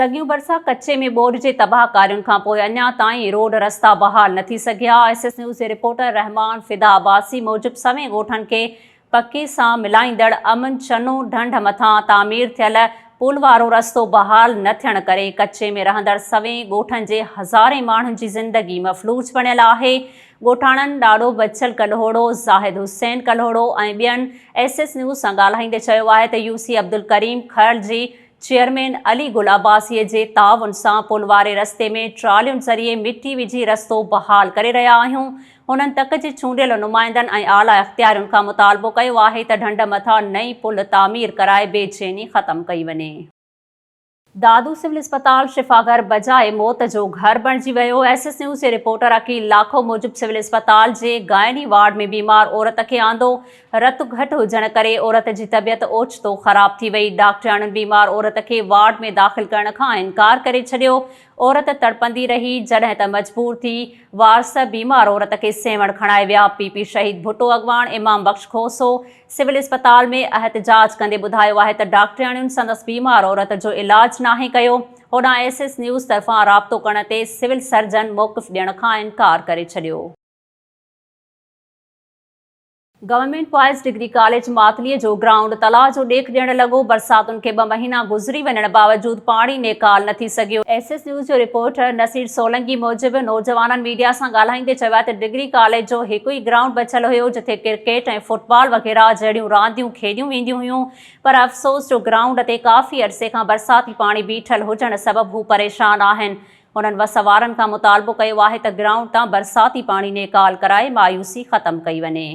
सॻियूं बरसा कच्चे में ॿोॾि जे तबाहकारियुनि खां पोइ अञा ताईं रोड रस्ता बहाल न थी सघिया। SS न्यूज़ जे रिपोर्टर रहमान फिदा अब्बासी मूजिबि सवें ॻोठनि खे पकी सां मिलाईंदड़ अमन चनो ढंढ मथां तामीर थियल पुल वारो रस्तो बहाल न थियण करे कच्चे में रहंदड़ सवें ॻोठनि जे हज़ारे माण्हुनि जी ज़िंदगी मफ़लूज बणियल आहे। ॻोठाणनि ॾाढो बचल कल्होड़ो, ज़ाहिद हुसैन कल्होड़ो ऐं ॿियनि SS न्यूज़ सां ॻाल्हाईंदे चयो आहे त UC अब्दुल करीम खैर जी चेयरमैन अली गुल अब्बासीअ जे ताउन सां पुल वारे रस्ते में ट्रालियुनि ज़रिए मिटी विझी रस्तो बहाल करे रहिया आहियूं। हुननि तक जे चूंडियल नुमाइंदनि ऐं आला इख़्तियारियुनि खां मुतालबो कयो आहे त ढंढ मथां नई पुल तामीर कराए बेचैनी ख़त्म कई वञे। दादू सिविल अस्पताल शिफ़ाघर बजाए मौत जो घर बणिजी वियो। SS न्यूज़ जे रिपोर्टर अकील लाखो मूजिबि सिविल अस्पताल जे गायनी वार्ड में बीमार औरत खे आंदो। रतु घटि हुजण करे औरत जी तबियत ओचितो ख़राब थी वई। डॉक्टरनि बीमार औरत खे वार्ड में दाख़िल करण खां इनकार करे छॾियो। औरत तड़पंदी रही जॾहिं त मजबूर थी वारस बीमार औरत खे सेवण खणाए विया। PP शहीद भुट्टो अॻवान इमाम बख़्श खोसो सिविल अस्पताल में एहतजाज कंदे ॿुधायो आहे त डॉक्टरनि संदसि बीमार औरत जो इलाज नाहे कयो। होॾां SS न्यूज़ तरफ़ां राब्तो करण ते सिविल सर्जन मौक़िफ़ ॾियण खां इनकार करे छॾियो। गवर्नमेंट बॉयज़ डिग्री कॉलेज मातलीअ जो ग्राउंड तलाउ जो ॾेख ॾियण लॻो। बरसातुनि खे 2 महीना गुज़री वञण बावजूदि पाणी नेकाल न थी सघियो। SS न्यूज़ जो रिपोर्टर नसीर सोलंकी मूजिबि नौजवाननि मीडिया सां ॻाल्हाईंदे चयो आहे त डिग्री कॉलेज जो हिकु ई ग्राउंड बचियल हुयो जिथे क्रिकेट ऐं फुटबॉल वग़ैरह जहिड़ियूं रांदियूं खेॾियूं वेंदियूं हुयूं, पर अफ़सोस जो ग्राउंड ते काफ़ी अरसे खां बरसाती पाणी बीठल हुजण सबबि हू परेशान आहिनि। उन्हनि वसवारनि खां मुतालबो कयो आहे त ग्राउंड तां बरसाती पाणी नेकाल कराए मायूसी ख़त्म कई वञे।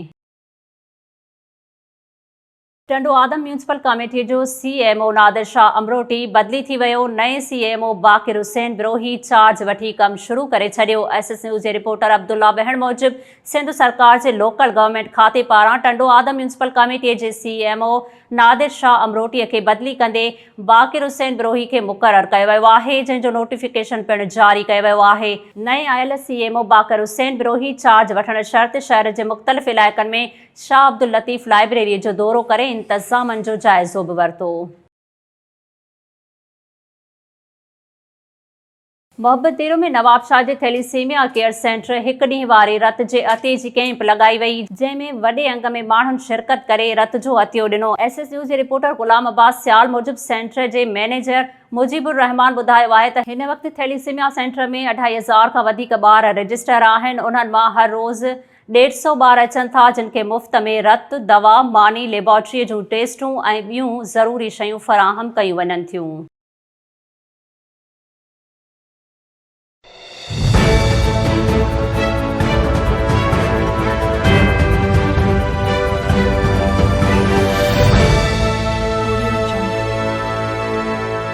टंडो आदम म्यूनिसिपल कमेटीअ जो CMO नादिर शाह अमरोटी बदिली थी वियो। नए CMO बाक़िर हुसैन बिरोही चार्ज वठी कमु शुरू करे छॾियो। SS न्यूज़ जे रिपोर्टर अब्दुल्ला बहण मूजिबि सिंध सरकार जे लोकल गवर्नमेंट खाते पारां टंडो आदम म्यूनिसिपल कमेटीअ जे CMO नादिर शाह अमरोटीअ खे बदिली कंदे बाक़िर हुसैन बिरोही खे मुक़ररु कयो वियो आहे, जंहिंजो नोटिफिकेशन पिणु जारी कयो वियो आहे। नए आयल CMO बाक़िर हुसैन बिरोही चार्ज वठण शर्त शहर जे मुख़्तलिफ़ इलाइक़नि में शाह अब्दुल लतीफ़ लाइब्रेरीअ जो दौरो करे इंतज़ामनि जो जाइज़ो बि वरितो। मोहब्बतेरो में नवाब शाह जे थैलीसीमिया केयर सेंटर हिकु ॾींहुं वारे रत जे अते जी कैंप लॻाई वई, जंहिंमें वॾे अंग में माण्हुनि शिरकत करे रत जो अतियो ॾिनो। SS न्यूज़ जे रिपोर्टर ग़ुलाम अब्बास सियाल मूजिबि सेंटर जे मैनेजर मुजीबुर रहमान ॿुधायो आहे त हिन वक़्तु थैलीसीमिया सेंटर में 2500 खां वधीक ॿार रजिस्टर आहिनि। उन्हनि मां हर रोज़ 150 ॿार अचनि था, जिन खे मुफ़्त में रत, दवा, मानी, लेबोरेटरीअ जूं टेस्टूं ऐं ॿियूं ज़रूरी शयूं फ़राहम कयूं वञनि थियूं।